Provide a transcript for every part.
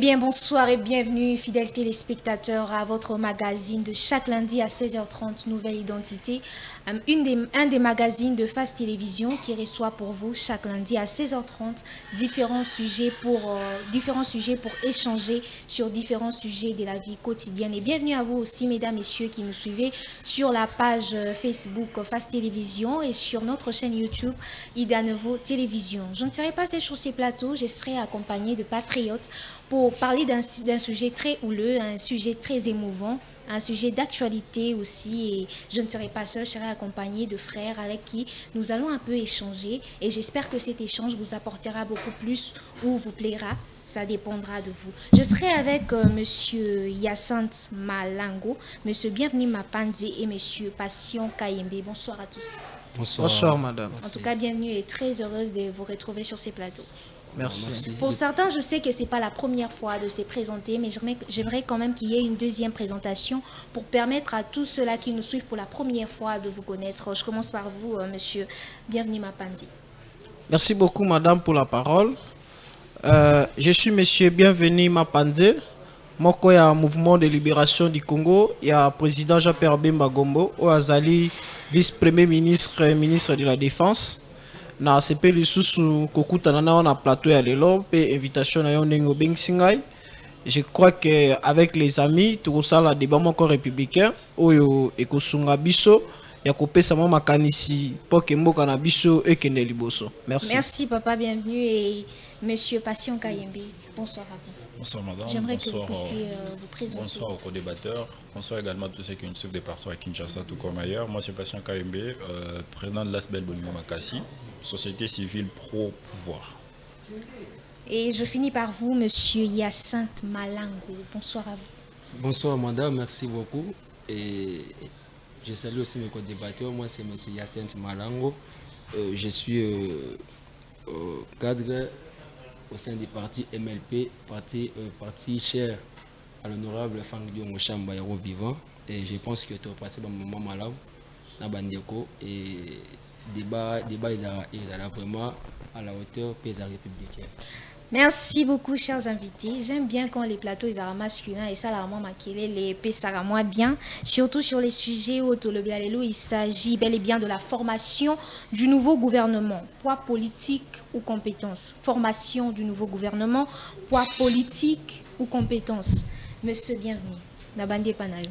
bien, bonsoir et bienvenue, fidèles téléspectateurs, à votre magazine de chaque lundi à 16h30, Nouvelle Identité. Un des magazines de Face Télévision qui reçoit pour vous chaque lundi à 16h30 différents sujets pour échanger sur différents sujets de la vie quotidienne. Et bienvenue à vous aussi, mesdames, messieurs, qui nous suivez sur la page Facebook Face Télévision et sur notre chaîne YouTube Ida Nouveau Télévision. Je ne serai pas seule sur ces plateaux, je serai accompagnée de patriotes pour parler d'un sujet très houleux, un sujet très émouvant, un sujet d'actualité aussi. Et je ne serai pas seule, je serai accompagnée de frères avec qui nous allons un peu échanger. Et j'espère que cet échange vous apportera beaucoup plus ou vous plaira. Ça dépendra de vous. Je serai avec Monsieur Hyacinthe Malango, Monsieur Bienvenu Mapandé et Monsieur Passion Kayembe. Bonsoir à tous. Bonsoir. Bonsoir, madame. En tout cas, bienvenue et très heureuse de vous retrouver sur ces plateaux. Merci. Pour certains, je sais que ce n'est pas la première fois de se présenter, mais j'aimerais quand même qu'il y ait une deuxième présentation pour permettre à tous ceux-là qui nous suivent pour la première fois de vous connaître. Je commence par vous, Monsieur Bienvenu Mapandé. Merci beaucoup, madame, pour la parole. Je suis Monsieur Bienvenu Mapandé. Moi, il y a un mouvement de libération du Congo. Il y a le président Jean-Pierre Bemba Gombo, Azali, vice-premier ministre et ministre de la Défense. Na CP lisusu kokutana na on a plateau ya lelo pe invitation na yondengo bengsingai. Je crois que avec les amis tout ça la débat encore républicain oyo ekosunga biso ya kopesa ma makanisi pour que mboka na biso ekende liboso. Merci. Merci papa, bienvenue et Monsieur Passion Kayembe. Bonsoir à vous. Bonsoir madame, j'aimerais que vous puissiez vous présenter. Bonsoir aux co-débatteurs, bonsoir également à tous ceux qui nous suivent des partout à Kinshasa tout comme ailleurs. Moi c'est Passion Kayembe, président de l'ASBEL Bonimo Makassi, société civile pro-pouvoir. Et je finis par vous, Monsieur Hyacinthe Malango. Bonsoir à vous. Bonsoir madame, merci beaucoup. Et je salue aussi mes co-débatteurs. Moi c'est Monsieur Hyacinthe Malango. Je suis cadre au sein du parti MLP, parti cher à l'honorable Fangdio Mochamba Yaro Vivant. Et je pense que tu as passé un moment malade dans Bandeko. Et débat ils allaient vraiment à la hauteur des républicains. Merci beaucoup, chers invités. J'aime bien quand les plateaux ils sont masculins et ça la maman maquillé les pèsera moins bien, surtout sur les sujets où il s'agit bel et bien de la formation du nouveau gouvernement, poids politique ou compétences. Formation du nouveau gouvernement, poids politique ou compétences. Monsieur Bienvenu, Nabandé Panayo.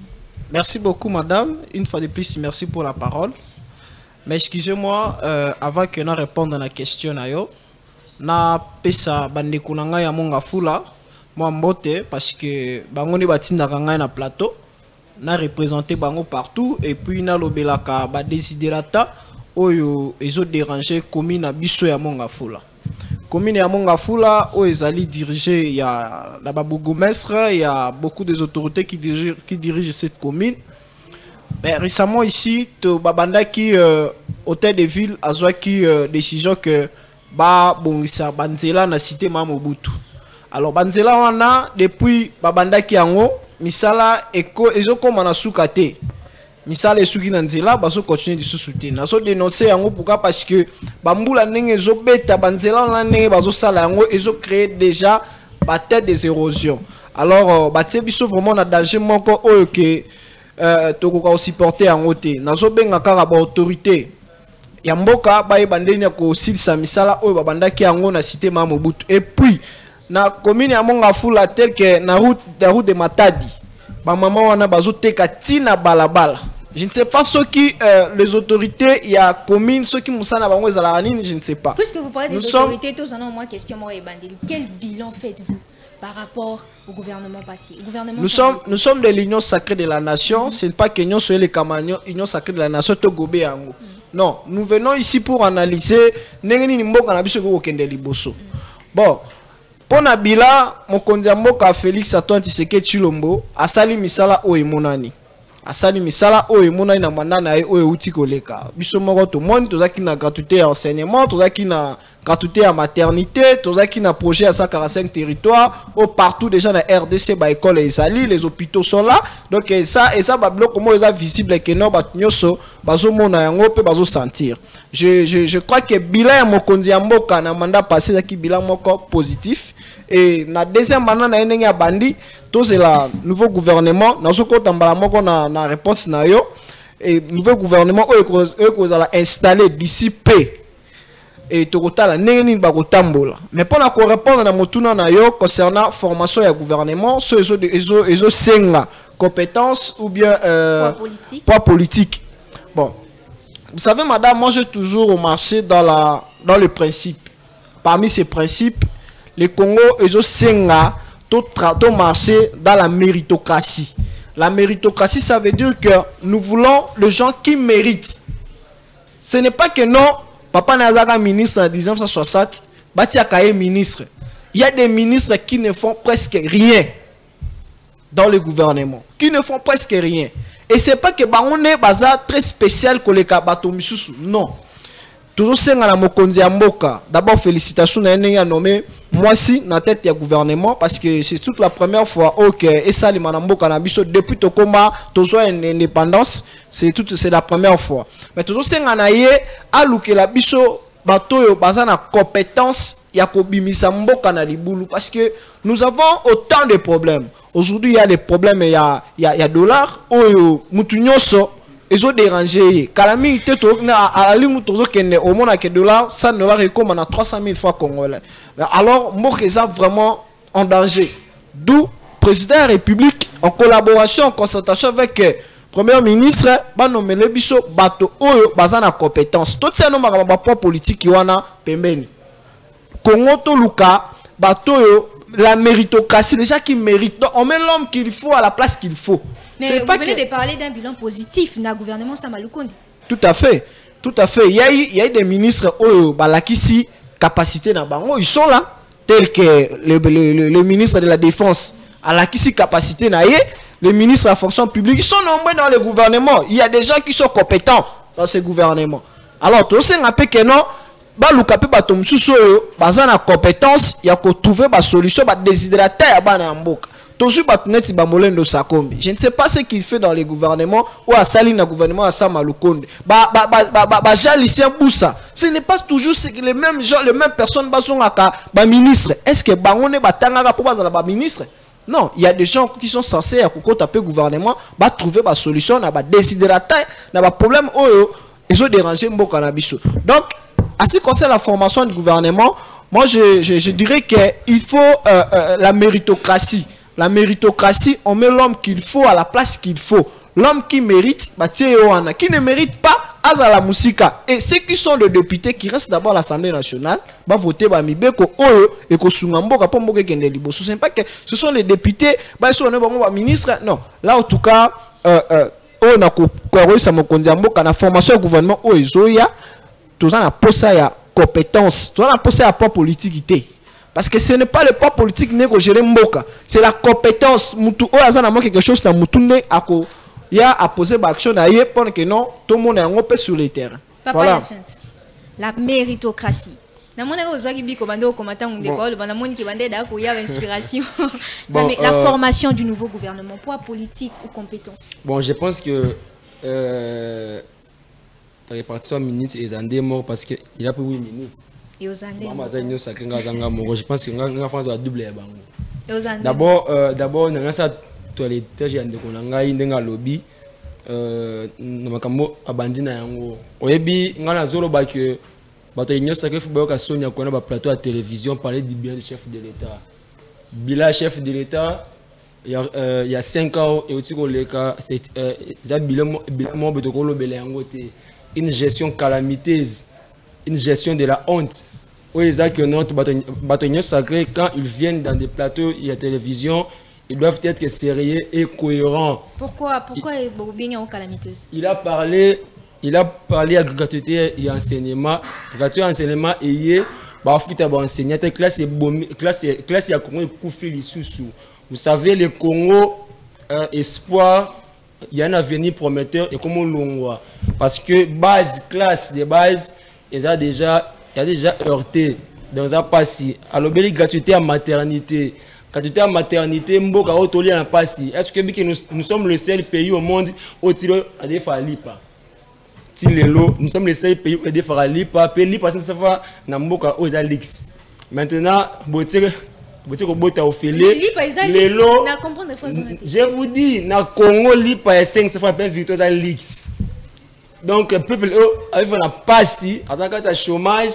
Merci beaucoup, madame. Une fois de plus, merci pour la parole. Mais excusez-moi, avant que nous répondions à la question, na pesa bandeko na ngai ya monga fula moi mbote parce que bango ni batinda ngai na plateau na représenter bango partout et puis na lobelaka ba desiderata oyo ezo déranger commune na biso ya monga fula. Commune ya monga fula o ezali dirigé ya la bourgmestre, il y a beaucoup des autorités qui dirigent cette commune. Mais récemment ici to babanda qui hôtel de ville azwa qui décision que ba bongisa banzela na cité Mamobutu. Alors banzela wana depuis babandaki yango misala eko ezokoma na sukate. Misala esuki na nzela baso continuer de sous-soutenir. Naso dénoncer yango pourquoi parce que bambula ndenge ezobeta banzela wana ndenge bazo sala yango ezo créer déjà ba tête des érosions. Alors batie biso vraiment na danger moko oyo ke tokoka supporter yango te. Naso benga kaka ba autorité Yamboka baye bandeni ya ko silisa misala oyo babandaki yango na cité Mamobutu. Et puis na commune ya monga fula tel que na route de Matadi ba maman wana bazoteka tina balabala. Je ne sais pas ce qui les autorités il y a commune ceux qui musana bango ezala nini, je ne sais pas. Puisque vous parlez des autorités, tous en ont moi question moi et bandeli. Quel bilan faites-vous par rapport au gouvernement passé? Nous sommes de l'union sacrée de la nation, ce n'est pas que nous soyons les camarades, l'union sacrée de la nation to gobé yango. Non, nous venons ici pour analyser nengeni mboka na biso ko kende liboso. Bon, pona bila mokonzi mboka Félix Antoine Tshisekedi Tshilombo asali misala o emonani. Asali misala o emonani na mandana e o euti koleka. Biso moko to moni tozaki na gratuité ya enseignement, tozaki na gratuité ya maternité, tozaki na projet à 145 territoires, au partout déjà na RDC ba école et sali, les hôpitaux sont là. Donc ça ba bloc comment ça visible que non ba nyoso bazo mona yango pe bazo sentir. Je crois que bilan ya mokonzi ya mboka na mandat passé zaki bilan moko positif et na deuxième mandat na ndenge ya bandi to c'est la nouveau gouvernement na soko tambala moko na réponse na yo et nouveau gouvernement o la installé d'ici peu et tokotala ndenge nini bakotambola mais pour na ko répondre na motuna na yo concernant formation ya gouvernement so ezo senga compétence ou bien poids politique. Bon, vous savez madame, moi j'ai toujours marché dans le principe. Parmi ces principes, le Congo ezo senga tout marcher dans la méritocratie. La méritocratie, ça veut dire que nous voulons les gens qui méritent. Ce n'est pas que non, papa Nazara ministre en 1960, Bati Akaye ministre. Il y a des ministres qui ne font presque rien dans le gouvernement, qui ne font presque rien. Et c'est pas que on est bazar très spécial que les kabato misusu. Non. Toujours c'est la mokonzi mboka. D'abord félicitations à un nommé moi si na tête du gouvernement parce que c'est toute la première fois OK et ça les manamboka na biso depuis Tokoma toujours une indépendance, c'est la première fois. Mais toujours c'est nganaye aluke la biso bato yo bazana compétence ya kobimisa mboka na libulu parce que nous avons autant de problèmes. Aujourd'hui, il y a des problèmes, il y a dollars, mutunyoso, ils ont dérangé. Kalami, à la ligne, au monde avec dollars, ça ne va comme on a 300 000 fois congolais. Alors, moi, c'est vraiment en danger. D'où, président de la République, en collaboration, en concertation avec le Premier ministre, va nommer les biso, bateau, bazana compétence. Tout ça, nous avons pas politique qui wana pembeni. Congo to luka, bateau, la méritocratie, déjà qui mérite. Donc, on met l'homme qu'il faut à la place qu'il faut. Mais vous venez de parler d'un bilan positif dans le gouvernement Samalukonde. Tout à fait. Tout à fait. Il y a des ministres qui capacité na bango, ils sont là. Tels que le ministre de la Défense, à la capacité na ye, les ministres de la fonction publique, ils sont nombreux dans le gouvernement. Il y a des gens qui sont compétents dans ce gouvernement. Alors, tout ça, on appelle que non. Balukape batom suso bazana compétence ya ko trouver ba solution ba déshydrater ya bana mboka toujours batuneti ba molendo sakombi. Je ne sais pas ce qu'il fait dans les gouvernements ou à Saline gouvernement à Samalukonde ba Jalicien Boussa, ce n'est pas toujours les mêmes gens, les mêmes personnes bazongaka ba ministre. Est-ce que bangone batangaka pour bazala ba ministre? Non, il y a des gens qui sont censés à taper gouvernement ba trouver ba solution na ba déshydrater na ba problème ils ont dérangé mboka na biso. Donc à ce qui concerne la formation du gouvernement, moi je dirais qu'il faut la méritocratie. La méritocratie, on met l'homme qu'il faut à la place qu'il faut. L'homme qui mérite, qui ne mérite pas, Azala Moussika. Et ceux qui sont les députés qui restent d'abord à l'Assemblée nationale, va voter Mibeko Oyo et Kosungambo Kapombo Kendelibo. Ce n'est pas que ce sont les députés, ils sont les ministres. Non, là en tout cas, on a la formation du gouvernement Oezoya. Tout ça, na compétence, tout ça, na poids politique. Parce que ce n'est pas le poids politique que gérer mboka, c'est la compétence. Mutu o azana mo quelque chose na mutunde ako ya a poser action na ye pour que non tout le monde est en paix sur les terrains. Papa voilà. La méritocratie. Na mona ko zaki biko bande ko komata mu d'école, bana moni ki bande da ko ya inspiration. La formation du nouveau gouvernement, poids politique ou compétence. Bon, je pense que la répartition minutes et Zandé mort parce qu'il a pris 8 minutes. Et aux Zandé. Je pense que la France va doubler. D'abord, on a ça toilette, j'ai un déconnant, lobby. Nous abandonné na yango. Oyebi ngana zolo ba que bato inyo sacré football ka sonya ko na ba plateau à télévision parler du bien du chef de l'État. Bila chef de l'État il y a 5 ans et aussi ko leka c'est bilan betokolo bele yango te. Une gestion calamiteuse, une gestion de la honte. Où ils ont que notre bâtonnier sacré, quand ils viennent dans des plateaux et la télévision, ils doivent être sérieux et cohérents. Pourquoi bien en calamiteuse? Il a parlé à gratuité et enseignement. Gratuité et enseignement et enseignant classe à Congo vous savez le Congo espoir. Il y a un avenir prometteur et comme on l'ongoa parce que base classe de base il a déjà heurté dans un passé alors belle gratuité à maternité mboka otoli en passé est-ce que nous sommes le seul pays au monde où tiro a des falipa nous sommes le seul pays où des falipa pays parce que ça va na mboka aux alix maintenant botire Je vous dis, na Congo, lipa est 5 fois bien victoire dans l'X. Donc, le peuple, il va pas si, en tant que chômage,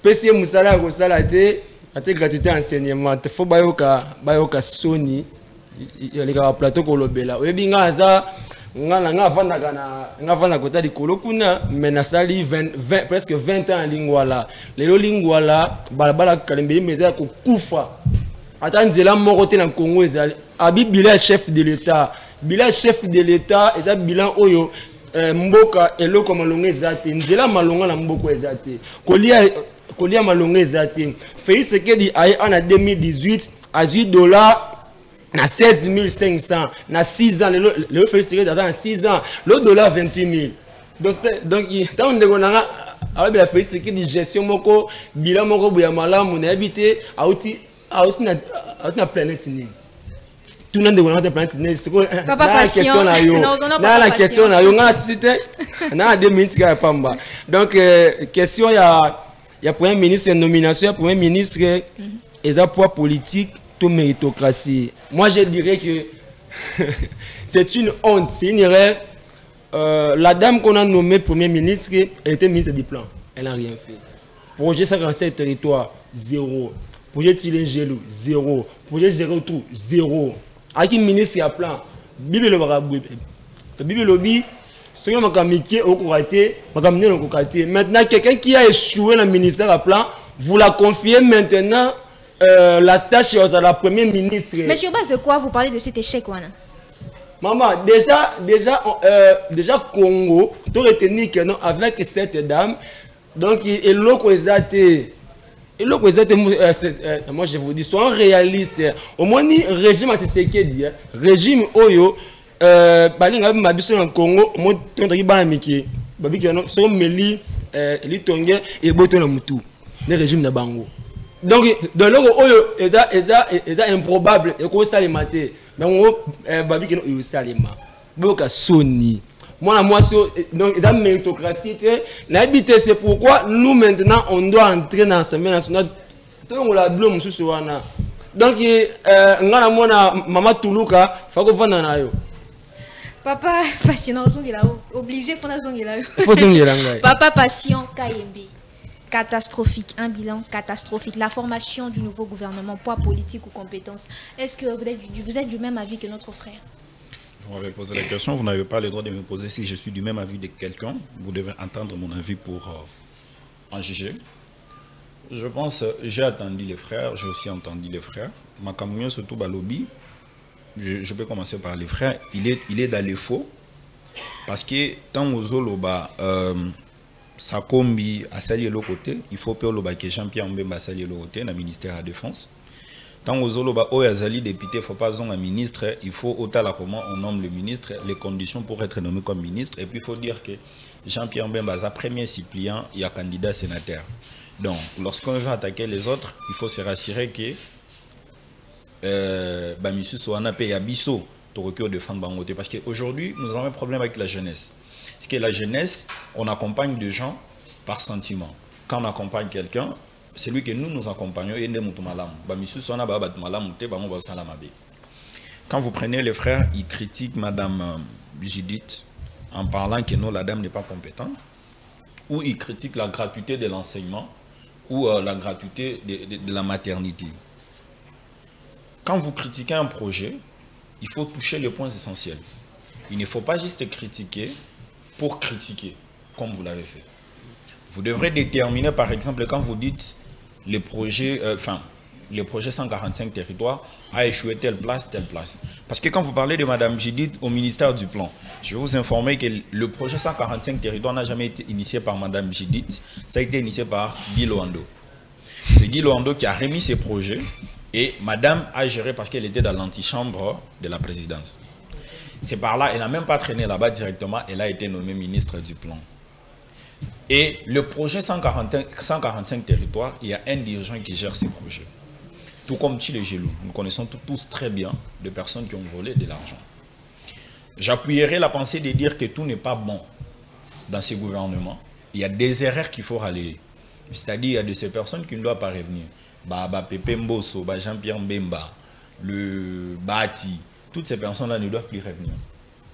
PC Moussala, Rosalate, à tes gratuité enseignement, il faut bayoka Sony, il y a les plateaux Kolobela. Oui, bien, ça, on a vanda kota di kolokuna, mais na sali presque 20 ans en lingwala. Les lingwala, balabala kalembe, mais ça kufa. Attends, c'est là mon côté dans le Congo, abi bilan chef de l'État, bilan chef de l'État, et ça bilan oyo. Mboka eloko malonga ezate nzela malonga na mboko ezate kolia malonga ezate Félix Tshisekedi aye en 2018 à $8 na 16 500 na 6 ans le Félix Tshisekedi dans 6 ans le dollar 28 000 donc tant ndeko nanga ala bila Félix Tshisekedi gestion moko bilan moko boya malamu na habité auti na planète ni. Tout le monde est en train de se faire la question. La question, donc, question, il y a Premier ministre, nomination, Premier ministre, et ça poids politique, tout méritocratie. Moi, je dirais que c'est une honte, c'est une erreur. La dame qu'on a nommée Premier ministre, elle était ministre du plan. Elle n'a rien fait. Projet 57 territoires, 0. Projet Tilengelo, 0. Projet 02, 0. Avec une ministre à plan, Bibi le barabou, Bibi lobby, ce qui m'a communiqué au côté, m'a communiqué au côté. Maintenant, quelqu'un qui a échoué dans le ministère à plan, vous la confiez maintenant la tâche à la première ministre. Mais sur base de quoi vous parlez de cet échec, Wana? Maman, déjà Congo, tout retenu que non avec cette dame, donc il l'eau exaté. Et là, moi je vous dis, soyons réalistes. Au moins, le régime Tshisekedi, régime Oyo, balinga mabiso na Congo, moi tongi ba miki, babi kano so meli li tonge et boto na mutu. Le régime na bango. Donc dans le Oyo, eza improbable et ko salimate. Donc babi kano yo salima. Boka Sony. Moi, donc, la méritocratie, c'est pourquoi nous, maintenant, on doit entrer dans l'Assemblée nationale. Donc, donc, maman Toulouka, il faut qu'on ait. Papa, patient, obligé, Papa, patient, KMB. Catastrophique, un bilan catastrophique. La formation du nouveau gouvernement, poids politique ou compétences. Est-ce que vous êtes du même avis que notre frère? Vous m'avez posé la question, vous n'avez pas le droit de me poser si je suis du même avis de quelqu'un. Vous devez entendre mon avis pour en juger. Je pense, j'ai attendu les frères, j'ai aussi entendu les frères. Ma camion, surtout Balobi, je peux commencer par les frères, il est dans les faux. Parce que tant aux Zoloba, Sakombi a sali l'autre côté, il faut que le champion Mbemba sali l'autre côté, dans le ministère de la Défense. Tant aux Zoloba, Oyazali député, il ne faut pas avoir un ministre, il faut autant là comment on nomme le ministre, les conditions pour être nommé comme ministre. Et puis il faut dire que Jean-Pierre Mbemba, sa premier suppléant, il y a candidat sénateur. Donc, lorsqu'on veut attaquer les autres, il faut se rassurer que M. Soana paye à Bisso pour défendre Bangote. Parce qu'aujourd'hui, nous avons un problème avec la jeunesse. Parce que la jeunesse, on accompagne des gens par sentiment. Quand on accompagne quelqu'un, c'est lui que nous accompagnons. Quand vous prenez les frères, ils critiquent Madame Judith en parlant que non, la dame n'est pas compétente, ou ils critiquent la gratuité de l'enseignement, ou la gratuité de la maternité. Quand vous critiquez un projet, il faut toucher les points essentiels. Il ne faut pas juste critiquer pour critiquer, comme vous l'avez fait. Vous devrez déterminer, par exemple, quand vous dites les projets, les projets 145 territoires a échoué telle place. Parce que quand vous parlez de Mme Judith au ministère du Plan, je vais vous informer que le projet 145 territoires n'a jamais été initié par Mme Judith, ça a été initié par Guy Loando. C'est Guy Loando qui a remis ces projets et Madame a géré parce qu'elle était dans l'antichambre de la présidence. C'est par là, elle n'a même pas traîné là-bas directement, elle a été nommée ministre du Plan. Et le projet 145 territoires, il y a un dirigeant qui gère ces projets. Tout comme Chile Gelou. Nous connaissons tous très bien de personnes qui ont volé de l'argent. J'appuierai la pensée de dire que tout n'est pas bon dans ces gouvernements. Il y a des erreurs qu'il faut rallier. C'est-à-dire, il y a de ces personnes qui ne doivent pas revenir. Pepe Mbosso, Jean-Pierre Mbemba, le Bati, toutes ces personnes-là ne doivent plus revenir.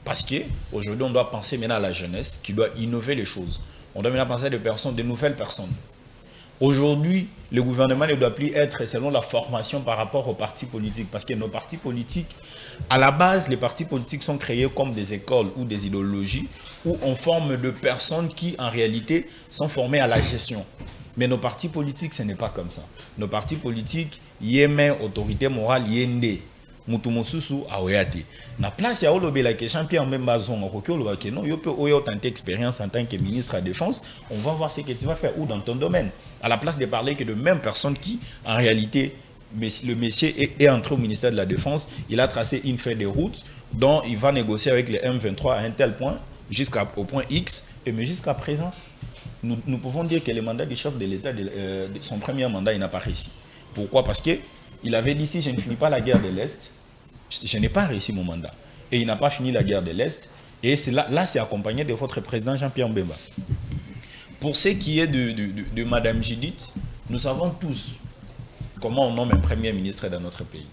Parce qu'aujourd'hui, on doit penser maintenant à la jeunesse qui doit innover les choses. On doit maintenant penser à des personnes, de nouvelles personnes. Aujourd'hui, le gouvernement ne doit plus être selon la formation par rapport aux partis politiques. Parce que nos partis politiques, à la base, les partis politiques sont créés comme des écoles ou des idéologies où on forme de personnes qui, en réalité, sont formées à la gestion. Mais nos partis politiques, ce n'est pas comme ça. Nos partis politiques, yémen, autorité morale, yende. Mutumosusu aoyate. Na place ya olobe la question Jean-Pierre Mbemba zongo ko oloba ke non yo peut oyo tenter expérience en tant que ministre de la Défense, on va voir ce que tu vas faire où dans ton domaine. À la place de parler que de mêmes personnes qui en réalité le monsieur est entré au ministère de la Défense, il a tracé une feuille de route dont il va négocier avec les M23 à un tel point jusqu'au point X et mais jusqu'à présent nous pouvons dire que le mandat du chef de l'État son premier mandat il n'a pas réussi. Pourquoi? Parce que il avait dit si je ne finis pas la guerre de l'Est, je n'ai pas réussi mon mandat. Et il n'a pas fini la guerre de l'Est. Et là, c'est accompagné de votre président Jean-Pierre Mbemba. Pour ce qui est de Madame Judith, nous savons tous comment on nomme un premier ministre dans notre pays.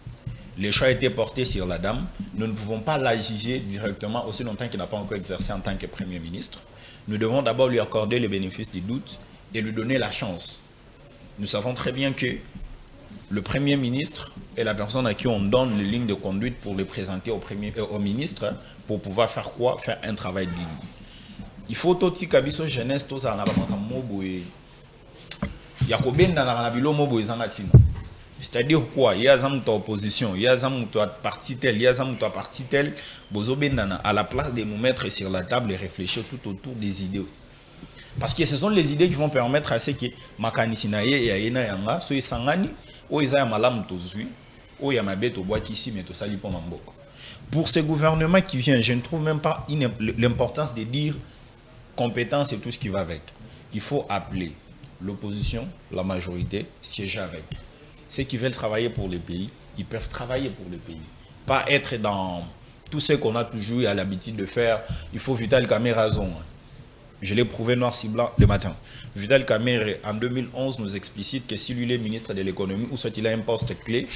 Le choix a été porté sur la dame. Nous ne pouvons pas la juger directement aussi longtemps qu'il n'a pas encore exercé en tant que premier ministre. Nous devons d'abord lui accorder le bénéfice du doute et lui donner la chance. Nous savons très bien que le Premier ministre est la personne à qui on donne les lignes de conduite pour les présenter au ministre pour pouvoir faire quoi? Faire un travail digne. Il faut aussi que la jeunesse, tout ça, c'est-à-dire quoi? Il y a une opposition, il y a une partie telle, il y a une partie telle. À la place de nous mettre sur la table et réfléchir tout autour des idées. Parce que ce sont les idées qui vont permettre à ce que Makanisinaye et Aïna Yanga soient sangani. Pour ce gouvernement qui vient, je ne trouve même pas l'importance de dire compétence et tout ce qui va avec. Il faut appeler l'opposition, la majorité, siéger avec. Ceux qui veulent travailler pour le pays, ils peuvent travailler pour le pays. Pas être dans tout ce qu'on a toujours eu à l'habitude de faire. Il faut Vital Kamerhe raison. Je l'ai prouvé noir si blanc le matin. Vital Kamerhe, en 2011, nous explicite que si lui est ministre de l'économie, ou soit il a un poste clé,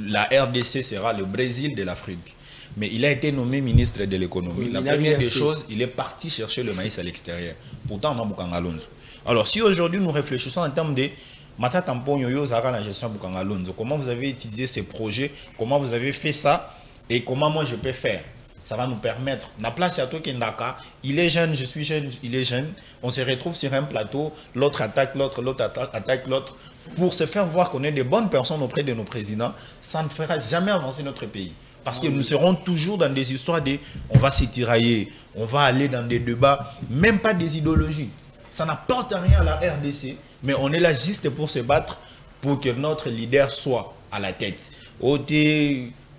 la RDC sera le Brésil de l'Afrique. Mais il a été nommé ministre de l'économie. La première des choses, il est parti chercher le maïs à l'extérieur. Pourtant, on a Bukangalonzo. Alors, si aujourd'hui nous réfléchissons en termes de Mata Tampon Yoyo Zara la gestion Bukangalonzo, comment vous avez étudié ces projets, comment vous avez fait ça, et comment moi je peux faire? Ça va nous permettre. La place à toi Kendaka, il est jeune, je suis jeune, il est jeune. On se retrouve sur un plateau, l'autre attaque l'autre, l'autre attaque l'autre. Pour se faire voir qu'on est des bonnes personnes auprès de nos présidents, ça ne fera jamais avancer notre pays. Parce que nous serons toujours dans des histoires de on va s'étirailler, on va aller dans des débats, même pas des idéologies. Ça n'apporte rien à la RDC, mais on est là juste pour se battre pour que notre leader soit à la tête.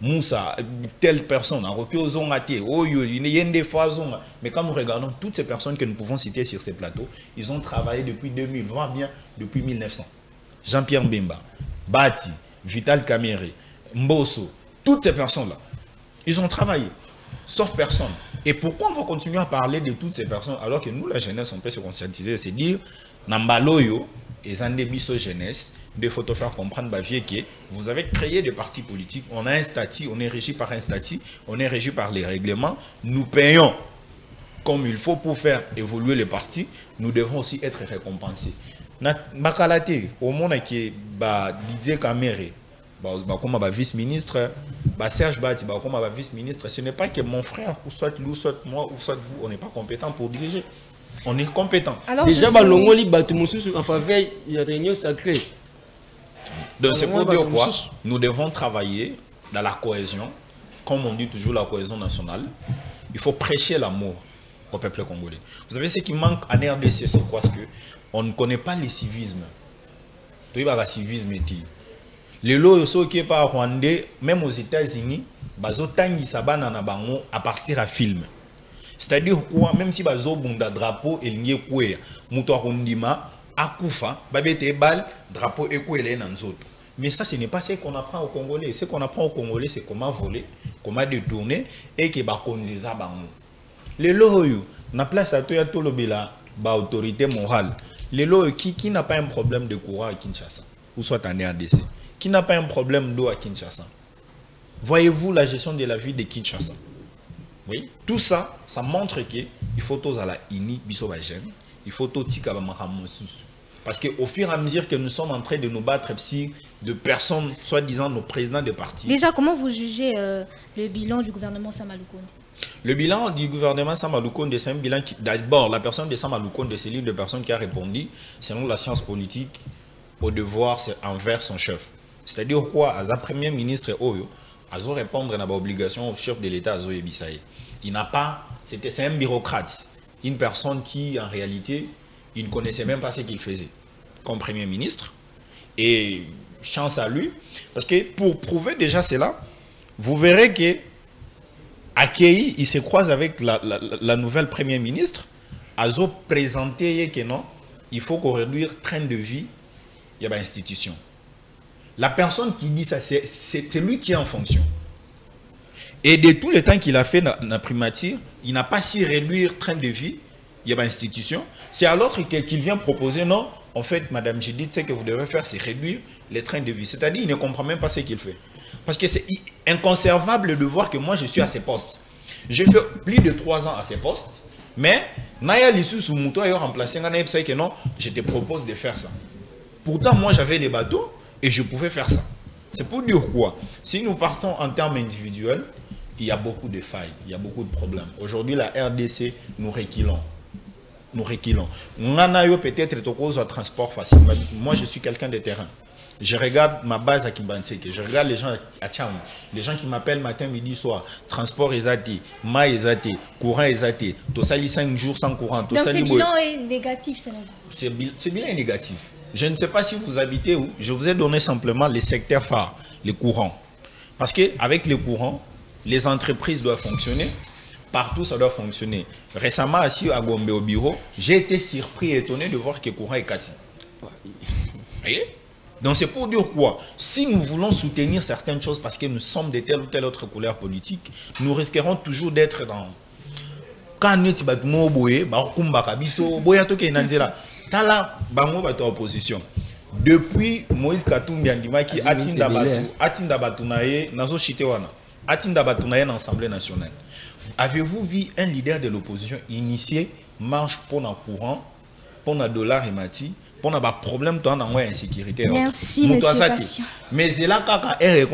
Moussa, telle personne, mais quand nous regardons toutes ces personnes que nous pouvons citer sur ces plateaux, ils ont travaillé depuis 2000, voire bien depuis 1900. Jean-Pierre Mbemba, Bati, Vital Kamerhe, Mbosso, toutes ces personnes-là, ils ont travaillé, sauf personne. Et pourquoi on va continuer à parler de toutes ces personnes alors que nous, la jeunesse, on peut se conscientiser et se dire, Nambaloyo et Zandebiso jeunesse, il faut te faire comprendre que vous avez créé des partis politiques, on a un statut, on est régi par un statut, on est régi par les règlements, nous payons comme il faut pour faire évoluer les partis, nous devons aussi être récompensés. Bakalate, au monde qui est Didier Kamerhe, comme vice-ministre, Serge Bati, comme vice-ministre, ce n'est pas que mon frère, ou soit lui, ou soit moi, ou soit vous, on n'est pas compétent pour diriger. On est compétent. Alors, déjà, Balongoli Batumoussou en faveur de la réunion sacrée. Donc c'est pour dire quoi? Nous devons travailler dans la cohésion, comme on dit toujours la cohésion nationale. Il faut prêcher l'amour au peuple congolais. Vous savez ce qui manque en RDC, c'est quoi? Parce qu'on ne connaît pas le civisme. Tu vois le civisme est les lois qui sont rwandais, même aux États-Unis, à partir à film. C'est-à-dire quoi? Même si bazo bunda drapeau et lié koué, muto akundima akufa, babete bal drapeau et koué nanzoto. Mais ça, ce n'est pas ce qu'on apprend aux Congolais. Ce qu'on apprend aux Congolais, c'est comment voler, comment détourner et que bakonzeza bango. Les lois na place à toi tout le bila ba autorité morale. Les lois qui n'a pas un problème de courant à Kinshasa. ou soit en RDC, qui n'a pas un problème d'eau à Kinshasa. Voyez-vous la gestion de la ville de Kinshasa? Oui, tout ça, ça montre qu'il faut tous à la ini, il faut tous parce qu'au fur et à mesure que nous sommes en train de nous battre de personnes, soi-disant nos présidents de partis. Déjà, comment vous jugez le bilan du gouvernement Sama Lukonde? Le bilan du gouvernement Sama Lukonde, c'est un bilan qui, d'abord, la personne de Sama Lukonde, c'est l'une des personnes qui a répondu, selon la science politique, au devoir envers son chef. C'est-à-dire quoi, à sa première ministre Oyo, à répondre à l'obligation au chef de l'État, à Zoé Bissaye. Il n'a pas, c'est un bureaucrate, une personne qui, en réalité, il ne connaissait même pas ce qu'il faisait comme Premier ministre. Et chance à lui, parce que pour prouver déjà cela, vous verrez que Akei, il se croise avec la nouvelle Premier ministre, Azo présenté que non, il faut qu'on réduise le train de vie, il y a une institution. La personne qui dit ça, c'est lui qui est en fonction. Et de tout le temps qu'il a fait dans la primature, il n'a pas si réduire le train de vie, il y a une institution. C'est à l'autre qu'il vient proposer, non, en fait, Madame Judith, ce que vous devez faire, c'est réduire les trains de vie. C'est-à-dire, il ne comprend même pas ce qu'il fait. Parce que c'est inconcevable de voir que moi, je suis à ces postes. J'ai fait plus de 3 ans à ces postes, mais Naya Lissou Soumouto a remplacé que non, je te propose de faire ça. Pourtant, moi, j'avais les bateaux et je pouvais faire ça. C'est pour dire quoi? Si nous partons en termes individuels, il y a beaucoup de failles, il y a beaucoup de problèmes. Aujourd'hui, la RDC, nous reculons. Nous reculons. On a eu peut-être le transport facile. Moi, je suis quelqu'un de terrain. Je regarde ma base à Kimbanseke. Je regarde les gens à Tcham. Les gens qui m'appellent matin, midi, soir. Transport exaté, maïs exaté, courant exaté. Tu sali 5 jours sans courant. Donc, ce bilan est négatif, selon vous? Ce bilan est négatif. Je ne sais pas si vous habitez où. Je vous ai donné simplement les secteurs phares, les courants. Parce qu'avec les courants, les entreprises doivent fonctionner. Partout, ça doit fonctionner. Récemment, assis à Gombe au bureau, j'ai été surpris et étonné de voir que le courant est cassé. Vous voyez? Donc, c'est pour dire quoi? Si nous voulons soutenir certaines choses parce que nous sommes de telle ou telle autre couleur politique, nous risquerons toujours d'être dans... Quand nous sommes opposition. Depuis Moïse Katumbi Andimaki, Atinda Batunaye, Nazo Chitewana, Atinda Batunaye dans l'Assemblée nationale. Avez-vous vu un leader de l'opposition initier marche pour le courant, pour le dollar et mati, pour le problème de l'insécurité? Merci, monsieur Patient. Mais c'est là que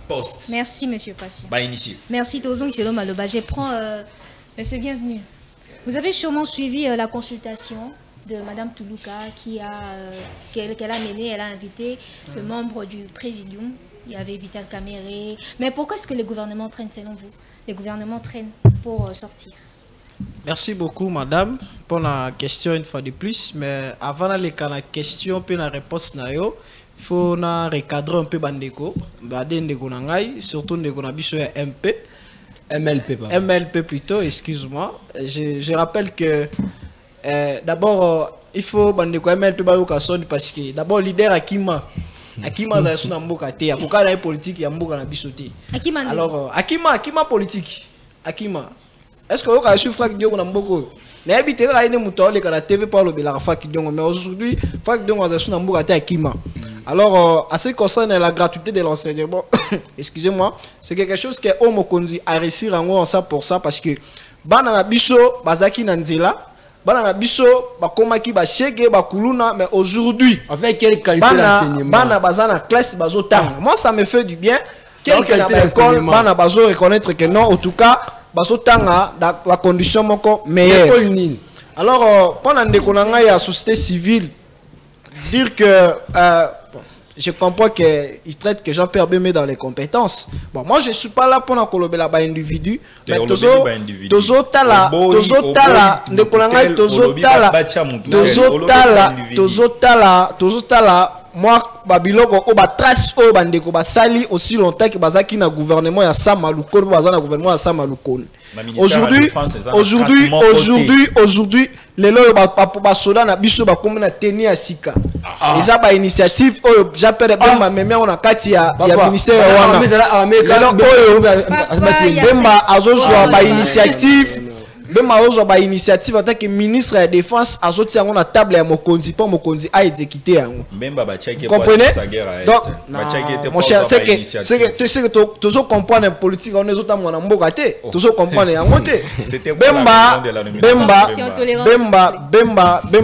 poste. Merci, monsieur Patient. Initié. Merci, Tozong Maloba. Je prends monsieur Bienvenu. Vous avez sûrement suivi la consultation de Madame Toulouka qu'elle a menée. Elle a invité le membre du Présidium. Il y avait Vital Kamere. Mais pourquoi est-ce que le gouvernement traîne selon vous? Le gouvernement traîne pour sortir. Merci beaucoup, madame, pour la question une fois de plus. Mais avant d'aller à la question, puis la réponse, il faut recadrer un peu Bandeko. Surtout Ndeko Nabiso MP. MLP, pardon. MLP plutôt, excuse-moi. Je rappelle que d'abord, il faut Bandeko MLP parce que d'abord, leader Akima. Akima za suna mboka te akoka na politique ya mboka na biso te. Alors Akima politique. Akima. Est-ce que vous avez su Fak Diongo na mboko? Na habité ka ine muto le la TV par le bela Fak Diongo, mais aujourd'hui Fak Diongo za suna mboka te Akima. Alors à ce qui concerne la gratuité de l'enseignement, excusez-moi, c'est quelque chose que Omo Konzi a réussi en ça pour ça parce que bana na biso bazaki na nzela. Bana biso bakomaki ba chege ba kuluna, mais aujourd'hui avec quelle qualité d'enseignement bana bazana classe bazo tang. Moi ça me fait du bien. Quelle qualité d'enseignement bana bazo reconnaître que non, en tout cas bazo tanga dans la condition moko meilleure. Alors pendant Ndeko nanga ya société civile dire que je comprends qu'il traite que Jean-Pierre Bemé dans les compétences. Bon, moi je suis pas là pour colober là-bas individu, mais tozo tala, moi babiloko o ba trace o bandeko ba sali aussi longtemps que bazaki na gouvernement ya Sama Lukonde, bazana gouvernement ya Sama Lukonde. Aujourd'hui, les lois ba soda na biso ba komona tenir à sika. Les a ba initiative o j'appelle Bemba memia on a kati ya ministère wana. Bemba azo so ba initiative Bemba ozo ba initiative attaque ministre de la défense a sorti à table à Mokonzi pour Mokonzi a exécuté. Comprenez? Donc, mon cher, c'est que tu sais que tu comprends la politique, on est autres à mon ambogaté. Tu comprends les amotés. Bemba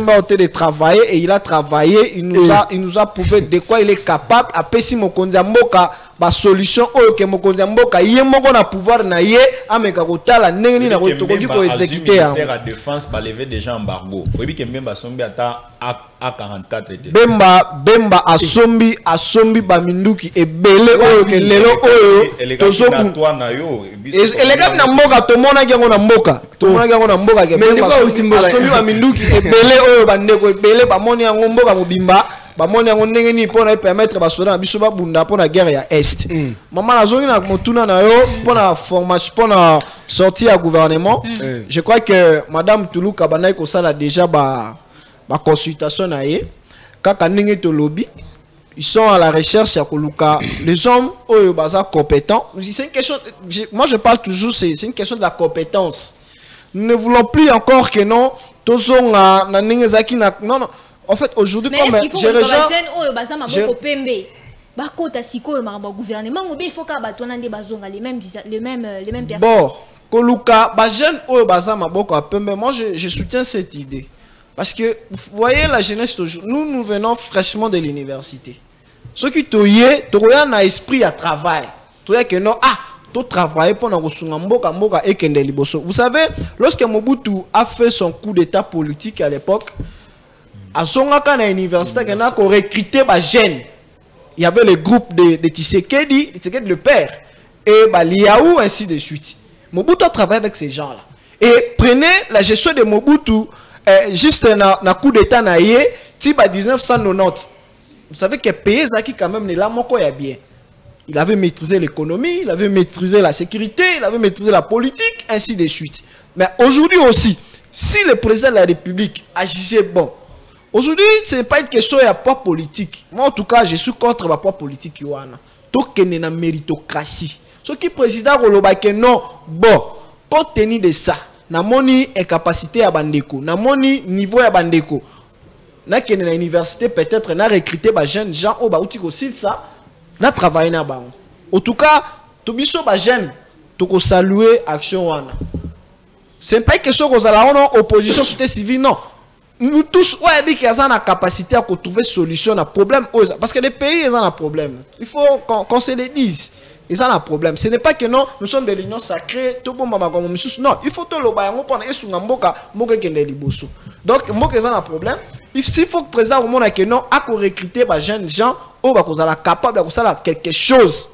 a été travailler et il a travaillé. Il nous a prouvé de quoi il est capable. Après, si Mokonzi Amboka, la solution que Mokonzi Amboka, il y a un pouvoir na ye, ameka kotala nengeni na kotokoki ko exécuter. Le ministère de la défense par lever déjà embargo. Oui, que Bemba sombi ata A44 était. Bemba asombi ba minduki e belé oyo ke lelo oyo tozoku toi na yo. Et les gars na mboka to mona ki na mboka. To mona ki na mboka ke asombi ba minduki e belé oyo bandeko e belé ba moni yango mboka mobimba. Bamoni yango ndenge ni pona permettre basoda biso ba bunda pona guerre ya est. Maman nazongi na motuna na yo pona formation pona sortie à gouvernement. Je crois que madame Toulouka banay ko sala déjà ba consultation na ye kaka ndenge to lobby. Ils sont à la recherche ya koluka les hommes oyo baza compétents. C'est une question moi je parle toujours c'est une question de la compétence. Nous ne voulons plus encore que non tozonga na ndenge zaki na non. En fait, aujourd'hui, comme j'ai rejoint... les mêmes personnes. Bon, Koluka, moi je soutiens cette idée. Parce que, vous voyez, la jeunesse, nous venons fraîchement de l'université. Ceux qui toyent, un esprit à travail. Toyent que non, tu travailles pour mboka et kende liboso. Vous savez, lorsque Mobutu a fait son coup d'état politique à l'époque, à son l'université, il a recruté des jeunes. Il y avait le groupe de Tshisekedi, le père, et Liaou, ainsi de suite. Mobutu a travaillé avec ces gens-là. Et prenez la gestion de Mobutu, juste dans le coup d'état, Tiba 1990. Vous savez que pays qui quand même, bien. Il avait maîtrisé l'économie, il avait maîtrisé la sécurité, il avait maîtrisé la politique, ainsi de suite. Mais aujourd'hui aussi, si le président de la République agissait bon, aujourd'hui, ce n'est pas une question de poids politique. Moi, en tout cas, je suis contre le poids politique. Tout qu'il y a une méritocratie. Ce qui est président, non, bon, pour tenir de ça, na moni incapacité à Bandeko, na moni niveau à Bandeko, na kene na université peut-être na recruter ba jeunes gens au bauti aussi ça, na travailler na ba. En tout cas, to biso ba jeunes, to ko saluer action wana. C'est pas une question qu'on a la opposition société civile non. Nous tous, ouais, qui ont la capacité à trouver solution à problème. Parce que les pays, ils ont un problème. Il faut qu'on se le dise. Ils ont un problème. Ce n'est pas que non, nous sommes de l'union sacrée. Tout bon, non, il faut tout le bain. On prend un mboka, mboka qui est liboso. Donc, mboka ils ont un problème. Il faut que le président au monde que non, a recruter des jeunes gens, ou va qu'on capable de faire quelque chose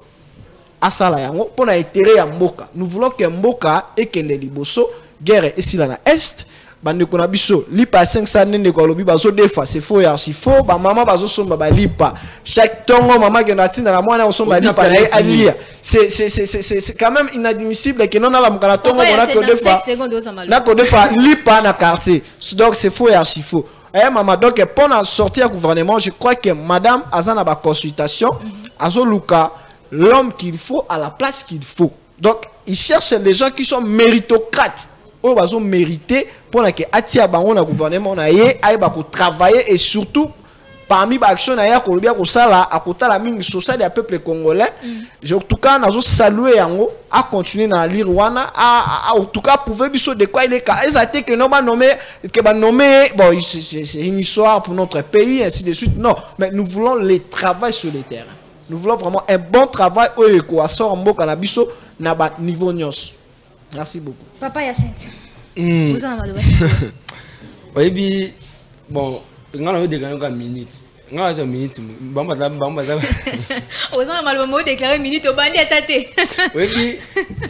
à ça là, pour intérêt à mboka. Nous voulons que mboka et que les liboso guerre ici là na est. Bande kona biso lipa 500 nene ko lobi bazo defa c'est faux ya si faux ba maman bazo somba ba lipa chaque tongo maman que na tina na mwana somba lipa na alia c'est quand même inadmissible que non na la mukana tongo na ko defa na ko defa lipa na quartier donc c'est faux ya si faux maman donc pour la sortie du gouvernement je crois que madame azana ba consultation azo luka l'homme qu'il faut à la place qu'il faut donc il cherche les gens qui sont méritocrates où ils ont mérité pour que atia bango na gouvernement na ye aiba ko travailler et surtout parmi ba action na ya ko lobia ko sala akota la mingi sociale ya peuple congolais en tout cas nazo saluer yango à continuer na lire wana en tout cas prouver biso de quoi il est cas exacté que non ba nommer que ba nommer bon c'est une histoire pour notre pays ainsi de suite non mais nous voulons les travail sur le terrain nous voulons vraiment un bon travail oyo ko asor mboka na biso na ba niveau nyos. Merci beaucoup. Papa Yacinthe. Vous en avez le Oui, bon, on a déclaré une minute. On a une minute. Vous en avez déclaré une minute au bandit à tâter. Oui,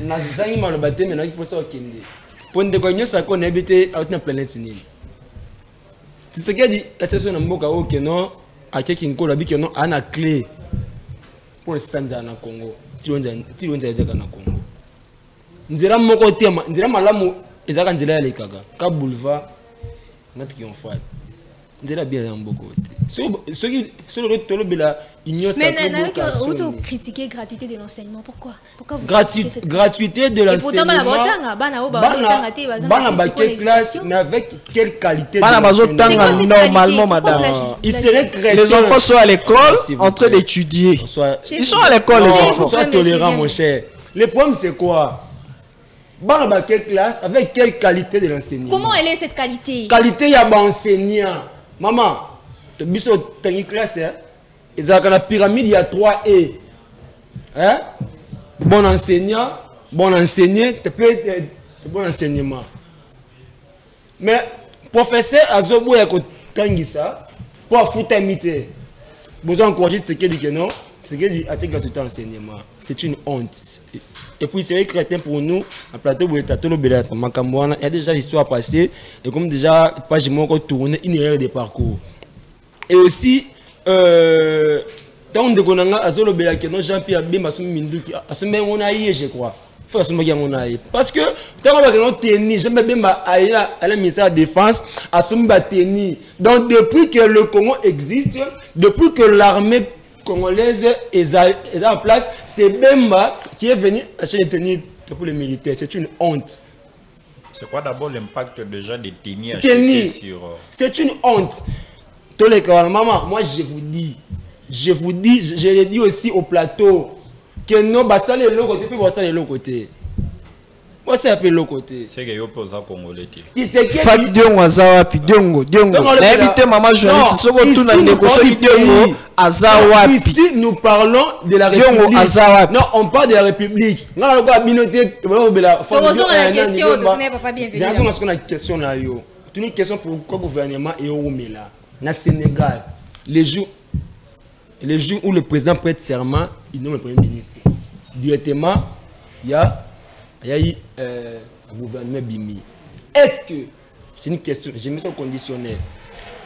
on a 5 ans de baptême, mais on a pour ça au Kende. Pour une décoration, ça qu'on habite à une planète. C'est ce qu'il dit, la session de Mboka au Keno, à quelqu'un qui a dit qu'il y a une clé pour le Sanza na Congo. Tu l'as dit na Congo. Nzira moko tema nzira malamu ezaka nzira ya lekaka ka boulevard nati ki on fait nzela bien beaucoup ceux qui ignorent ça. Mais vous critiquez gratuité de l'enseignement. Pourquoi vous critiquez cette gratuité de l'enseignement? Classe, mais avec quelle qualité? Normalement, madame. Les enfants sont à l'école en train d'étudier. Ils sont à l'école, les enfants. Sois tolérant, mon cher. Le problème, c'est quoi? Quelle classe, avec quelle qualité de l'enseignement? Comment elle est cette qualité? Qualité, il y a enseignant. Maman, tu as une classe, ils ont la pyramide, il y a 3 E. Hein? Bon enseignant, bon enseigné, tu peux être bon enseignement. Mais professeur Azobo ya ko tangisa pour foutre imiter. Besoin encourager ce qui dit que non, ce qui dit article tout enseignement. C'est une honte. Et puis c'est vrai crétin pour nous en plateau il y a déjà l'histoire passée et comme déjà page moi tourner une erreur de parcours. Et aussi tant on dégonanga azolo bela que non Jean-Pierre Bemba so minduki asome on a je crois. Faut asome on a parce que tant on va non tenir Jean-Pierre Bemba à la ministère de la défense asome ba tenir. Donc depuis que le Congo existe, depuis que l'armée congolaise est en place, c'est Bemba qui est venu acheter les tenues pour les militaires. C'est une honte. C'est quoi d'abord l'impact déjà des tenues achetées sur... C'est une honte. Tous les cas, maman, moi je vous dis, je l'ai dit aussi au plateau, que non, ça les l'autre côté, puis ça les l'autre côté. Moi c'est un peu l'autre côté. C'est que yo posa congolais. Fak diongo azawa pi diongo. Na habité maman journaliste soko tout na négocier diongo azawa pi. Ici nous parlons de la République. Non, on parle de la République. Non, on va binoter la question, tu pas bien venu. J'ai une question là yo. C'est une question pour le gouvernement et au là. Na Sénégal, les jours où le président prête serment, il nomme le premier ministre. Directement, il y a eu un gouvernement Bimi. Est-ce que, c'est une question, j'ai mis ça au conditionnel,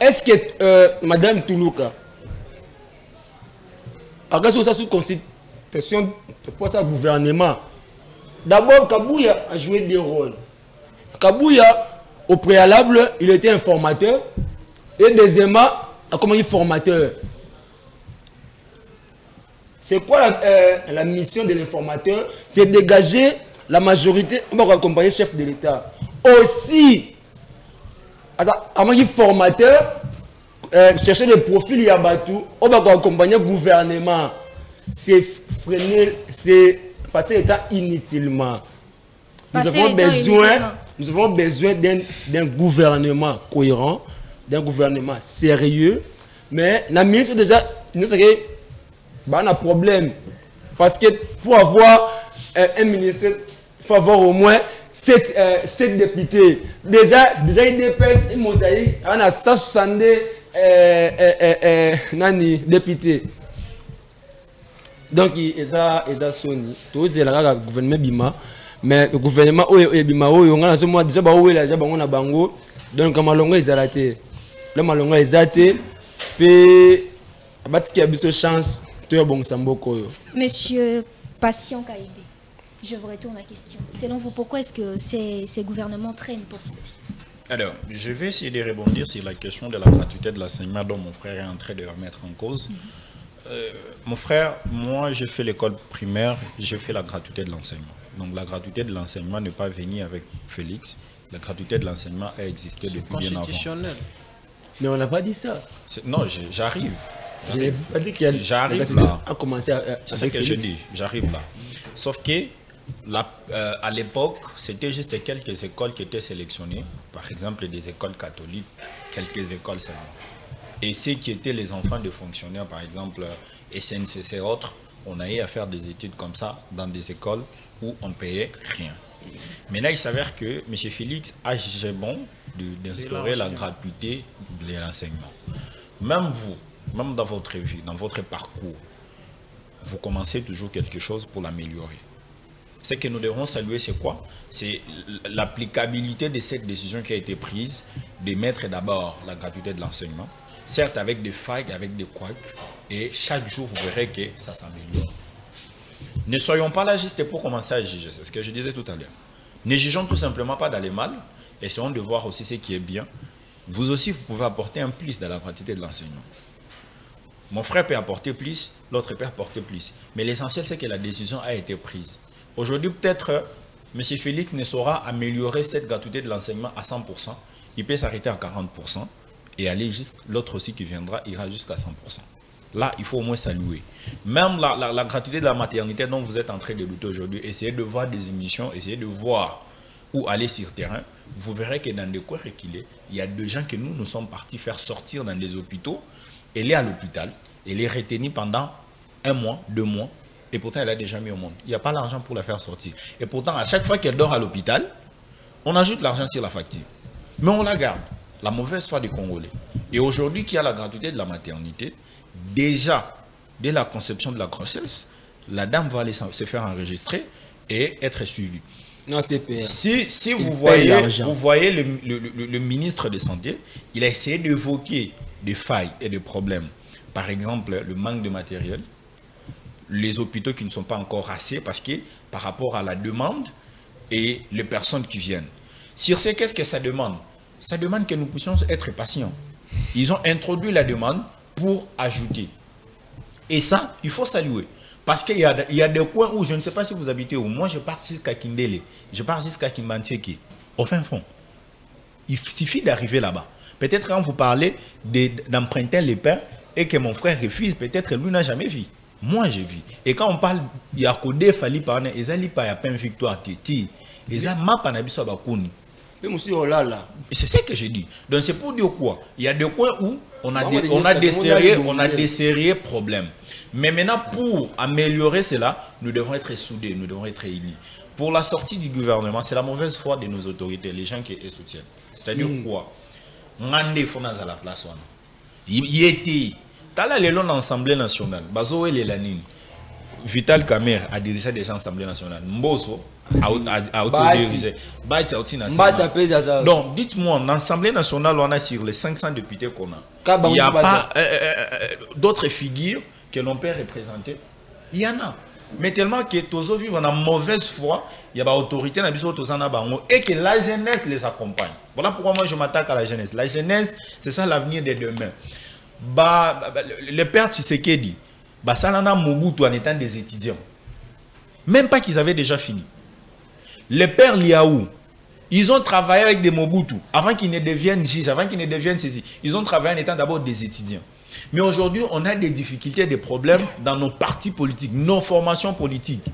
est-ce que Madame Toulouka, regarde ça sous constitution pour ça gouvernement, d'abord Kabouya a joué des rôles. Kabouya, au préalable, il était informateur, et deuxièmement, comme il formateur. C'est quoi la mission de l'informateur? C'est dégager la majorité, on va accompagner le chef de l'État. Aussi, avant qu'il formateur, chercher des profils Yabatou, on va accompagner le gouvernement. C'est freiner, c'est passer l'État inutilement. Nous avons besoin d'un gouvernement cohérent, d'un gouvernement sérieux, mais la ministre déjà, nous savons qu'il y a un problème. Parce que pour avoir un ministère, il faut avoir au moins 7 députés. Déjà, il dépasse une mosaïque, on a 162 députés. Donc, il y a Sony. Tout le gouvernement Bima. Mais le gouvernement Bima, on a déjà bango. Donc, comme Malonga est arrêté. Le Malonga est arrêté. Puis, il y a une chance. Monsieur Patient Kaïbé, je vous retourne la question. Selon vous, pourquoi est-ce que ces gouvernements traînent pour sortir? Alors, je vais essayer de rebondir sur la question de la gratuité de l'enseignement dont mon frère est en train de remettre en cause. Mon frère, moi, j'ai fait l'école primaire, j'ai fait la gratuité de l'enseignement. Donc, la gratuité de l'enseignement n'est pas venue avec Félix. La gratuité de l'enseignement a existé depuis bien avant. Mais on n'a pas dit ça. Non, j'arrive. Je n'ai pas dit qu'elle j'arrive là. A commencé à c'est ce que je dis, j'arrive là. Sauf que à l'époque, c'était juste quelques écoles qui étaient sélectionnées, par exemple des écoles catholiques, quelques écoles seulement. Et ceux qui étaient les enfants de fonctionnaires, par exemple SNCC et autres, on a eu à faire des études comme ça dans des écoles où on ne payait rien. Maintenant, il s'avère que M. Félix a jugé bon d'instaurer la gratuité de l'enseignement. Même vous, même dans votre vie, dans votre parcours, vous commencez toujours quelque chose pour l'améliorer. Ce que nous devons saluer, c'est quoi? C'est l'applicabilité de cette décision qui a été prise de mettre d'abord la gratuité de l'enseignement, certes avec des failles, avec des couacs, et chaque jour vous verrez que ça s'améliore. Ne soyons pas là juste pour commencer à juger, c'est ce que je disais tout à l'heure. Ne jugeons tout simplement pas dans les mal, essayons de voir aussi ce qui est bien vous aussi, vous pouvez apporter un plus dans la gratuité de l'enseignement. Mon frère peut apporter plus, l'autre peut apporter plus. Mais l'essentiel, c'est que la décision a été prise. Aujourd'hui, peut-être, M. Félix ne saura améliorer cette gratuité de l'enseignement à 100%. Il peut s'arrêter à 40% et aller jusqu'à l'autre aussi qui viendra, ira jusqu'à 100%. Là, il faut au moins saluer. Même la gratuité de la maternité dont vous êtes en train de lutter aujourd'hui, essayez de voir des émissions, essayez de voir où aller sur le terrain. Vous verrez que dans des coins reculés, il y a des gens que nous sommes partis faire sortir dans des hôpitaux. Elle est à l'hôpital, elle est retenue pendant 1 mois, 2 mois, et pourtant elle a déjà mis au monde. Il n'y a pas l'argent pour la faire sortir. Et pourtant, à chaque fois qu'elle dort à l'hôpital, on ajoute l'argent sur la facture. Mais on la garde, la mauvaise foi des Congolais. Et aujourd'hui, qu'il y a la gratuité de la maternité, déjà, dès la conception de la grossesse, la dame va aller se faire enregistrer et être suivie. Non, c'est payé. Si vous voyez le ministre de Santé, il a essayé d'évoquer des failles et des problèmes. Par exemple, le manque de matériel, les hôpitaux qui ne sont pas encore assez parce que par rapport à la demande et les personnes qui viennent. Sur ce, qu'est-ce que ça demande? Ça demande que nous puissions être patients. Ils ont introduit la demande pour ajouter. Et ça, il faut saluer. Parce qu'il y a des coins où, je ne sais pas si vous habitez où, moi je pars jusqu'à Kindele, je pars jusqu'à Kimbantieke, au fin fond. Il suffit d'arriver là-bas. Peut-être quand vous parlez d'emprunter les pains et que mon frère refuse, peut-être lui n'a jamais vu. Moi j'ai vu. Et quand on parle, il y a Kodé, Fali, par exemple, il y a pain victoire, Titi, il y a Mapanabiso Bakuni. C'est ça que j'ai dit. Donc c'est pour dire quoi? Il y a des coins où on a des sérieux problèmes. Mais maintenant, pour améliorer cela, nous devons être soudés, nous devons être unis. Pour la sortie du gouvernement, c'est la mauvaise foi de nos autorités, les gens qui les soutiennent. C'est-à-dire quoi? Mandé Fonas à la place. Il était. Tala le long de l'Assemblée nationale. Bazo et Lanine. Vital Kamer a dirigé des l'Assemblée nationale. Mboso a dirigé. Donc, dites-moi, dans l'Assemblée nationale, on a sur les 500 députés qu'on a. Il n'y a pas d'autres figures que l'on peut représenter. Il y en a. Mais tellement que tous vivent en mauvaise foi, il y a des autorités et que la jeunesse les accompagne. Voilà pourquoi moi je m'attaque à la jeunesse. La jeunesse, c'est ça l'avenir de demain. Le père Tshisekedi, Salana Mobutu en étant des étudiants. Même pas qu'ils avaient déjà fini. Le père Liaou, ils ont travaillé avec des Mobutu avant qu'ils ne deviennent juges, avant qu'ils ne deviennent ceci. Ils ont travaillé en étant d'abord des étudiants. Mais aujourd'hui, on a des difficultés, des problèmes dans nos partis politiques, nos formations politiques.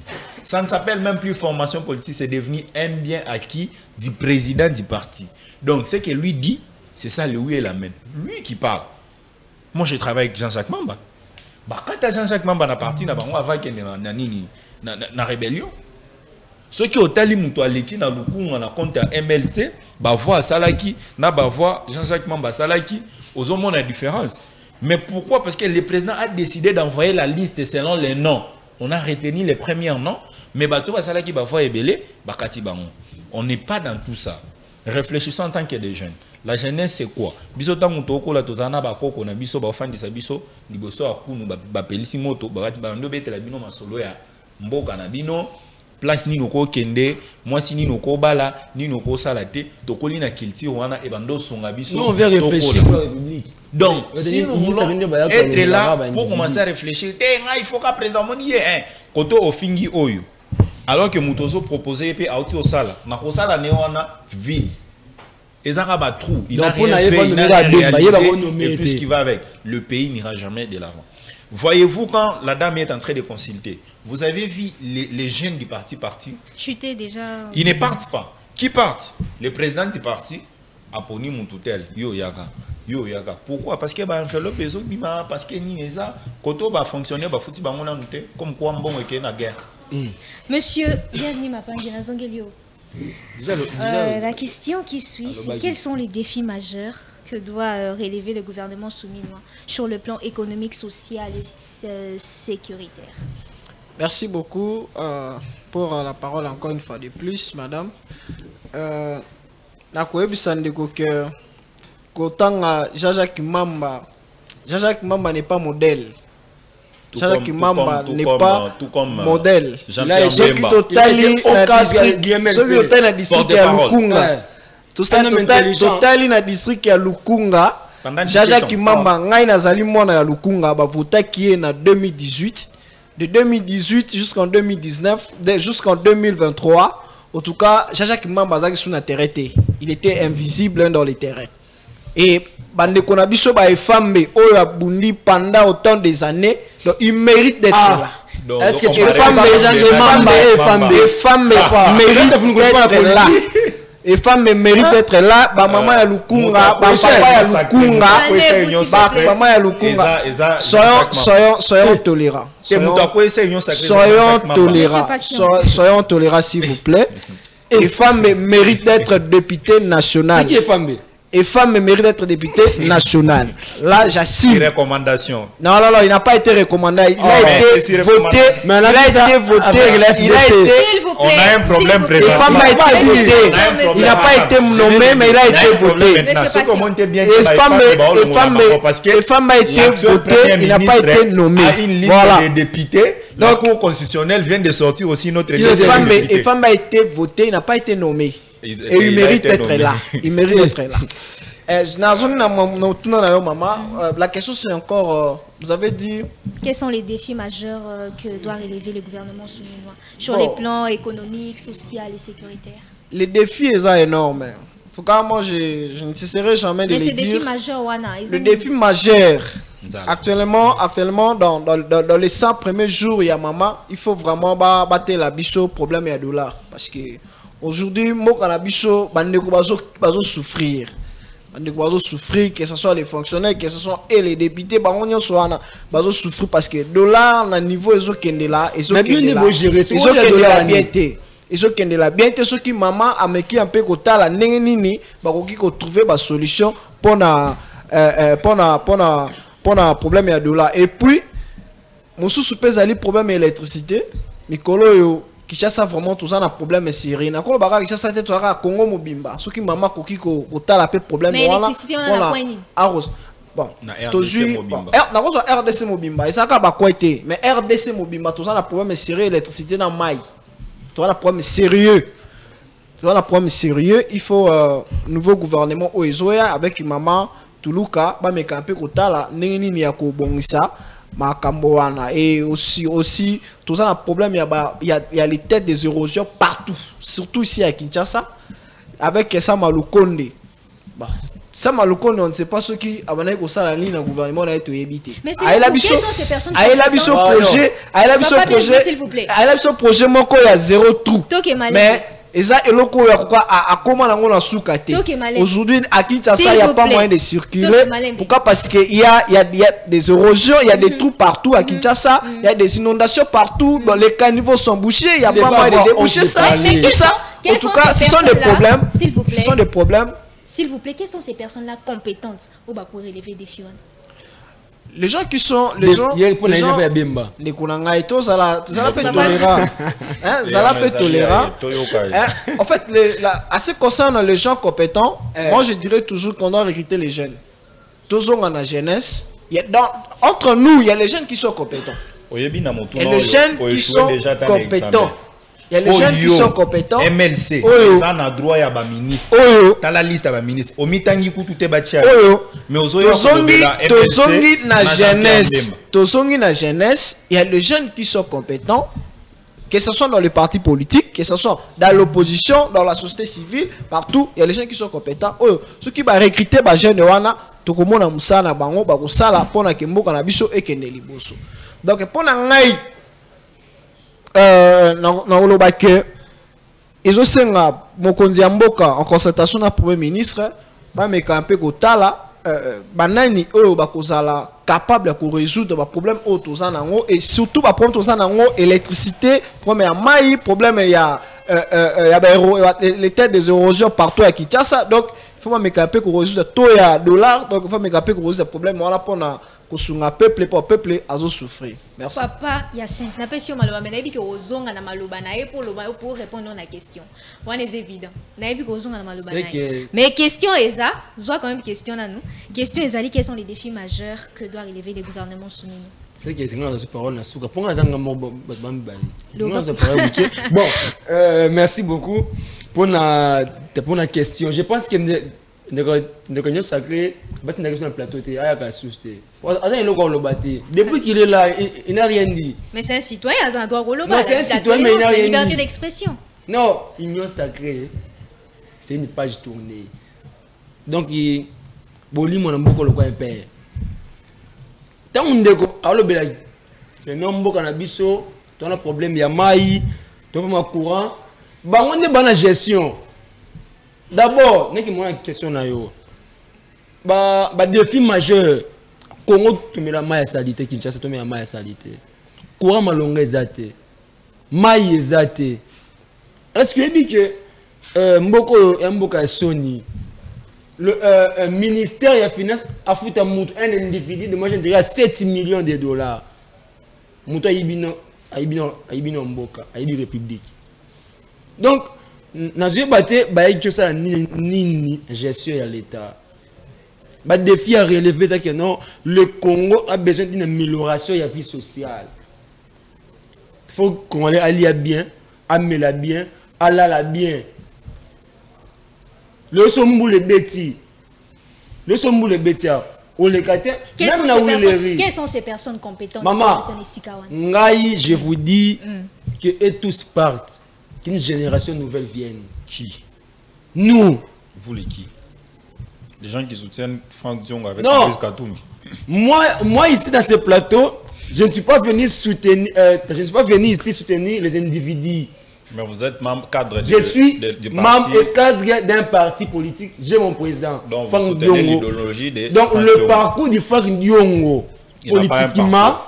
Ça ne s'appelle même plus formation politique, c'est devenu un bien acquis du président du parti. Donc, ce que lui dit, c'est ça le oui et l'amen. Lui qui parle. Moi, je travaille avec Jean-Jacques Mamba. Quand Jean-Jacques Mamba n'a parti, on va qu'il y ait une rébellion. Ceux qui ont tali mutualeki na luku on a compte à MLC, voix Salaki, na voix Jean-Jacques Mamba Salaki, aux hommes on a différence. Mais pourquoi? Parce que le président a décidé d'envoyer la liste selon les noms. On a retenu les premiers noms, mais bateau Salaki voix ebele, bakati bango. On n'est pas dans tout ça. Réfléchissons en tant que des jeunes. La jeunesse c'est quoi? Biso tango toko la tozana ba koko na biso ba fandi sa biso liboso akunu ba pelisi moto ba ndo betela bino masolo ya mboka na bino. Place ni noko kende, moi si ni noko bala, ni noko salate, tokoli na culture wana et bando songa biso. Nous on veut réfléchir pour la République. Donc, si nous voulons être là pour commencer à réfléchir, il faut qu'à présent on y ait koto ofingi oyo. Alors que Mutozo proposait puis auti au sala, na ko sala ne wana vide. Ezaka ba trou, il n'a rien fait, il n'a rien réalisé, et tout ce qui va avec. Le pays n'ira jamais de l'avant. Voyez-vous, quand la dame est en train de consulter, vous avez vu les jeunes du parti partir? Chuter déjà. Ils ne partent pas. Qui partent? Le président du parti, Aponi Mututel, Yo Yaga. Yo Yaga. Pourquoi? Parce que parce que ni ça, Koto va fonctionner, va foutre comme quoi bon et na guerre. Monsieur, bienvenue ma pangue na Zongelio. La question qui suit, c'est quels sont les défis majeurs que doit relever le gouvernement souminois sur le plan économique, social et sécuritaire? Merci beaucoup pour la parole encore une fois de plus, madame. Jean-Jacques Mamba n'est pas modèle. Jean-Jacques Mamba n'est pas modèle. Ceux qui ont discuté à Lukunga, Tout ça, total in a district ya Lukunga. Jaja Kimamba, ngai nazali mwana ya Lukunga, ba vota qui est en 2018. De 2018 jusqu'en 2019, jusqu'en 2023. En tout cas, Jaja Kimamba zaki sous na terrain. Il était invisible dans les terrains. Et bande konabiso ba femme oyo abundi pendant autant des années, donc il mérite d'être là. Est-ce que tu es femme mérite d'être là? Et femmes méritent d'être là. Ba maman ya Lukunga, ba papa ya Lukunga, ba maman ya Lukunga. Soyons tolérants. Soyons tolérants s'il vous plaît. Et femmes méritent d'être députées nationales. C'est qui est femme? Et femme mérite d'être député national. Là, j'assure. Recommandation. Non, il n'a pas été recommandé. Il a été voté. Mais il a été voté. S'il vous plaît. On a un problème présent. Et femme a été voté. Il n'a pas été nommé, mais il a été voté. Et femme a été voté. Il n'a pas été nommé. Voilà. Les députés. La Cour constitutionnelle vient de sortir aussi notre. Et femme a été voté. Il n'a pas été nommé. Et il mérite d'être là. Il mérite d'être là. La question c'est encore, vous avez dit... Quels sont les défis majeurs que doit relever le gouvernement souninois sur les plans économiques, sociaux et sécuritaires? Les défis sont énormes. En tout cas, moi, je ne cesserai jamais de les dire. Mais ces défis majeurs, le défi majeur, actuellement dans les 100 premiers jours, il y a maman, il faut vraiment battre la biso problème et à dollar. Parce que aujourd'hui, moi, quand la biso, on souffrir. On souffrir, que ce soit les fonctionnaires, que ce soit les députés, on souffrir parce que dollar, na niveau, ils ont là, ils ont ils ont la bien ce qui maman a mis un peu côté la nini ba ko trouver ba solution pour na problème ya dollar et puis musu super ali problème électricité mikolo yo Kinshasa vraiment tout ça na problème sérieux na ko ba Kinshasa te to Congo mobimba ce qui maman ko tala pe problème voilà arros bon toujours na ko RDC mobimba et ça ka ba quoi été mais RDC mobimba tout ça na problème sérieux électricité na mai. Tu as un problème sérieux. Il faut nouveau gouvernement Oezoya avec maman Tuluka, ba mekampe kotala nini ni yako bongisa makamboana et aussi tout ça un problème il y a les têtes des érosions partout, surtout ici à Kinshasa avec ça Malukonde. Bah ça Malukonde on ne sait pas ce qui abonné ko ça la ligne au gouvernement a été évité. Mais quelles sont ces personnes qui s'il vous plaît. Projet mon il y a zéro trou. Mais eza eloko ya quoi à comment on a soukate. Aujourd'hui à Kinshasa il y a pas moyen de circuler. Pourquoi? Parce que il y a des érosions, il y a des trous partout à Kinshasa, il y a des inondations partout, dans les caniveaux sont bouchés, il y a pas moyen de déboucher ça. Tout ça. En tout cas, ce sont des problèmes. Ce sont des problèmes. S'il vous plaît, quelles sont ces personnes-là compétentes pour relever des défis? Les gens qui sont les gens les kunanga et tout ça peut tolérer ça peut tolérer en fait à ce qui concerne les gens compétents moi je dirais toujours qu'on doit recruter les jeunes tous on a la jeunesse entre nous il y a les jeunes qui sont compétents et les jeunes qui sont compétents. Il y a les jeunes qui sont compétents. MLC, ça n'a droit à ba ministre. T'as la liste à ba ministre. Omitangi ku tout est bâti. Mais aux Tozongi na jeunesse. Tozongi na jeunesse. Il y a les jeunes qui sont compétents. Que ce soit dans les partis politiques, que ce soit dans l'opposition, dans la société civile, partout, il y a les gens qui sont compétents. Ceux qui vont recruter les jeunes, tokomona musana bango ba kosala pona kemboka na biso ekende liboso. Donc pona ngai ils ont senga mokonzi ya mboka en concertation na premier ministre ba meka un peu kotala banani oyo bakozala capable de résoudre ba problème autozanango et surtout ba problème autozanango électricité problème ya mai problème ya les têtes des érosions partout à Kinshasa donc il faut meka un peu résoudre tout ya dollar donc il faut meka un peu résoudre problème voilà pour na kosunga peuple pour peuple azo souffrir. Merci. Papa Yacine, n'a pas sûr maloba mais nabi que ozonga na maloba na pour répondre à la question. One est évident. Nabi que ozonga na maloba na. Mais question eza, soit quand même question na nous. Question ezali quels sont les défis majeurs que doit relever le gouvernement sounino. C'est que c'est une parole na souka. Pour nga zanga mo bambali. Bon, merci beaucoup. pour la question, je pense que le Cognon Sacré, c'est une question de plateau, il y a un souci. Depuis qu'il est là, il n'a rien dit. Mais c'est un citoyen, il a un droit au Non, c'est un citoyen, mais il n'a rien dit. Liberté d'expression. Non, Union Sacrée, c'est une page tournée. Donc, il y a beaucoup de père. Tant qu'on dit que nombre cannabis, tu as un problème, il y a maï, tu as un courant. On est dans la gestion. D'abord, il y a une question. Défi majeur. Congo, tu mets la maï à salité. Kinshasa, tu mets la maï à salité. Courant malonga est maï est. Est-ce que tu dis que Mboka Sony, le ministère des Finances a foutu un individu de moi je dirais 7 millions de dollars. Mouta Ibino Mboka, Aibi République. Donc, dans ce bâté, il y a une gestion de l'État. Le défi à relever, c'est que non, le Congo a besoin d'une amélioration de la vie sociale. Il faut qu'on aille bien, améliorer bien, aller bien. Le sombo les bêtis. Le sombo les bêtis. Quelles sont ces personnes compétentes? Maman, je vous dis que eux tous partent. Qu'une génération nouvelle vienne. Qui? Nous. Vous les qui? Les gens qui soutiennent Franck Diong avec Moïse Katumbi. Moi ici dans ce plateau, je ne suis pas venu soutenir, ici soutenir les individus. Mais vous êtes membre cadre je suis membre et cadre d'un parti politique. J'ai mon président. Donc vous soutenez l'idéologie de donc le parcours du Franck Diongo, politiquement,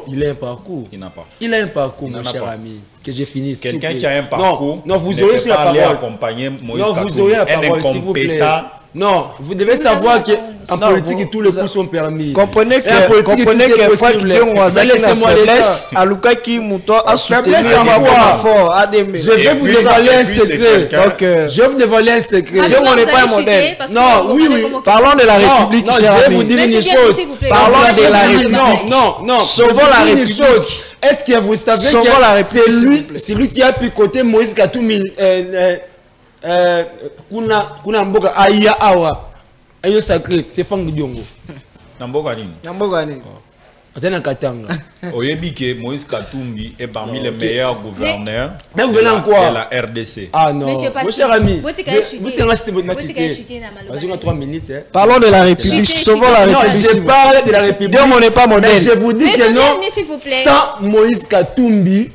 il a un parcours. Il n'a pas. Il a un parcours, mon cher ami. Que j'ai fini. Quelqu'un qui a un parcours. Non, vous aurez sur la parole. Accompagner Moïse Katumbi. Vous aurez la parole, s'il vous plaît. Non, vous devez savoir qu'en politique, tous les coups sont permis. Comprenez que Franck Diongo a faiblesse, Alukaki Mouto a soutenu fort. Je vais vous dévoiler un secret. Je vais vous dévoiler un secret. Diongo n'est pas un modèle. Non, oui. Parlons de la République. Je vais vous dire une chose. Parlons de la République. Non. Sauvons la République. Est-ce que vous savez que c'est lui qui a picoté Moïse Katumbi kuna mboka aya awa ayo sacré c'est Franck Diongo Namboka nini Azana Katanga. Oyebi que Moïse Katumbi est parmi les meilleurs gouverneurs de la RDC. Ah non, mon cher ami, vous 3 minutes. Parlons de la République, sauvons la République. Je parle de la République. On n'est pas modèle. Je vous dis que non, sans Moïse Katumbi,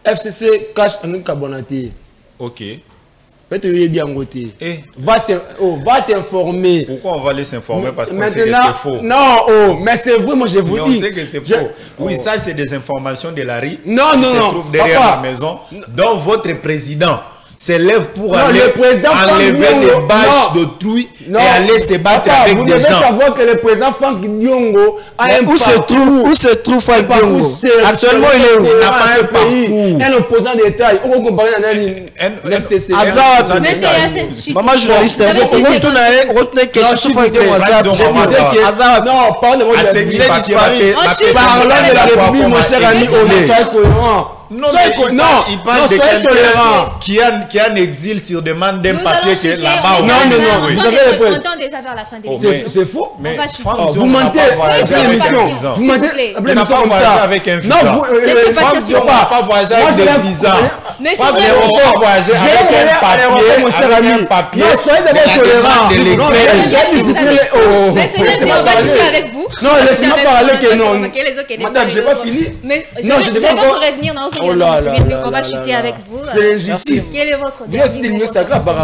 FCC cache un carbonaté. Ok. Peut-être bien côté. Va t'informer. Pourquoi on va aller s'informer? Parce qu'on sait que c'est faux. Non, mais c'est vrai, moi je vous dis. On sait que c'est faux. Oui, ça c'est des informations de la rue. Non, qui se trouvent derrière la maison. Dont votre président s'élève pour aller enlever les bâches d'autrui et aller se battre avec des gens. Vous devez savoir que le président Franck Diongo a un parcours. Où se trouve Franck Diongo? Actuellement, il est où? Il n'a pas un parcours. Un opposant d'État. On compare à FCC. Maman journaliste, retenez question sur Franck Diongo. Non, parle de votre parlons de la République, mon cher ami. Soyez cohérent. Non, il parle de quelqu'un qui a un exil sur demande d'un papier que là-bas. On tend déjà vers la fin de l'émission. C'est faux. Vous mentez. Vous mentez. Vous n'avez pas voyagé avec un visa. Non, vous n'avez pas voyagé avec des visas. Mais vous n'avez pas voyagé avec un papier. Non, soyez d'abord tolérants. Mais on va chuter avec vous. Non, laissez-moi parler que non. Madame, je n'ai pas fini. Mais je vais vous revenir dans ce on va chuter avec vous. C'est l'injustice. Quel est votre dernier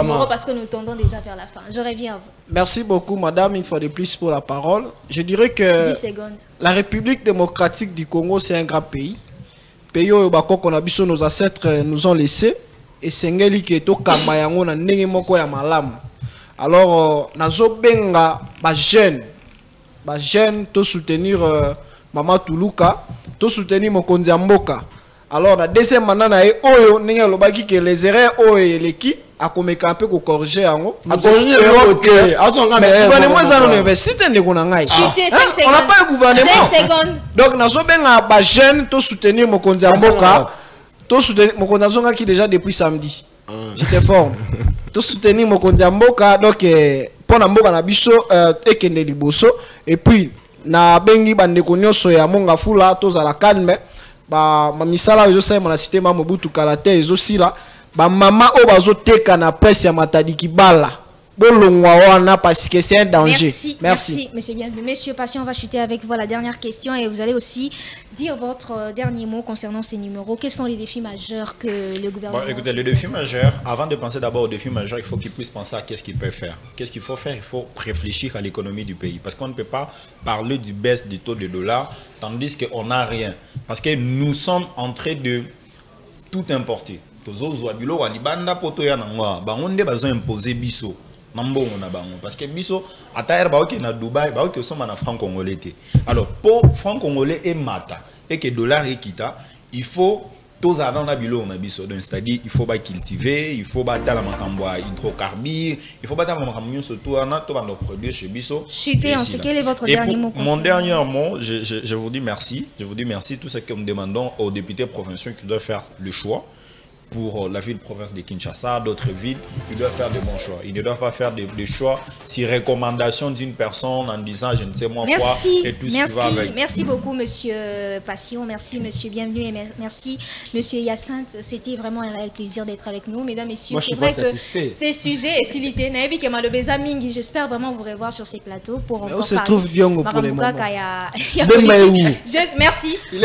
mot parce que nous tendons déjà vers la fin. Je reviens à vous. Merci beaucoup, madame, une fois de plus pour la parole. Je dirais que 10 secondes. La République démocratique du Congo, c'est un grand pays. Pays où nos ancêtres nous ont laissé. Et c'est un pays qui est au Kamayango, na ndenge moko ya malam. Alors, nazo benga ba jeune, to soutenir Mama Toulouka, to soutenir Mokonzi Mboka. Alors, la deuxième manana est oyo ninga lobaki que les erreurs oyo leki a comme campé ko corriger ango. Mais gouvernement ça non université ne kona ngai. On n'a pas un gouvernement. 5 secondes. Donc nazo benga ba jeune to soutenir Mokonzi Mboka, to soutenir Mokonzi Zonga qui déjà depuis samedi. Je te forme. Tout soutenir mon kondiamboka donc pour na mboka na biso ekende liboso et puis na bengi bande konyoso ya monga fula toza la calme ba misala ezo sa na cité Mobutu Kalate ezo sila ba mama o bazo teka na presse ya Matadi Kibala. Parce que c'est un danger. Merci, monsieur bienvenu. Monsieur Patient, on va chuter avec vous la dernière question et vous allez aussi dire votre dernier mot concernant ces numéros. Quels sont les défis majeurs que le gouvernement... Bon, écoutez, les défis majeurs, avant de penser d'abord aux défis majeurs, il faut qu'il puisse penser à qu'est-ce qu'il peut faire. Qu'est-ce qu'il faut faire? Il faut réfléchir à l'économie du pays. Parce qu'on ne peut pas parler du baisse du taux de dollar tandis qu'on n'a rien. Parce que nous sommes en train de tout importer. Parce que biso ataire ba na Dubaï ba que sont na franc congolais. Alors pour franc congolais et mata et que dollar et kita, il faut tous dans na bilo na biso donc c'est-à-dire il faut ba cultiver, il faut ba ta la makambo hydrocarbures, il faut ba ta makambo surtout na to ba nos produits chez biso. Chuté, on sait quel est votre dernier mot? Mon dernier mot, je vous dis merci, je vous dis merci tout ce que nous demandons aux députés provinciaux qui doivent faire le choix. Pour la ville-province de Kinshasa, d'autres villes, ils doivent faire de bons choix. Ils ne doivent pas faire des choix si recommandation d'une personne en disant je ne sais moi quoi et tout ce qui va avec. Merci beaucoup, monsieur Passion. Merci, monsieur Bienvenu. Et merci, monsieur Hyacinthe. C'était vraiment un réel plaisir d'être avec nous. Mesdames, messieurs, c'est vrai que ces sujets et s'ilité, j'espère vraiment vous revoir sur ces plateaux pour encore on se trouve bien pour les moments. Merci. On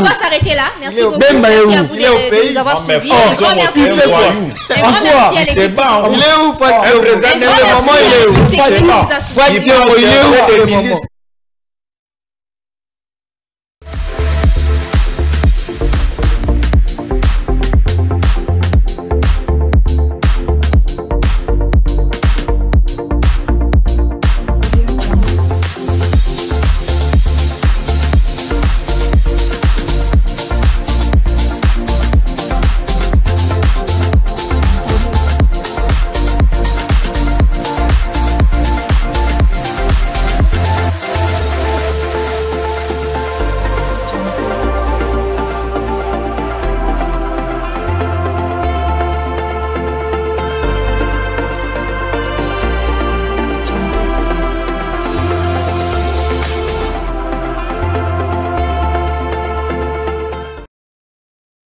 va s'arrêter là. Merci beaucoup. Merci à vous de nous avoir suivis. Merci. Il est où, Fatou? Un président de moment, il est où?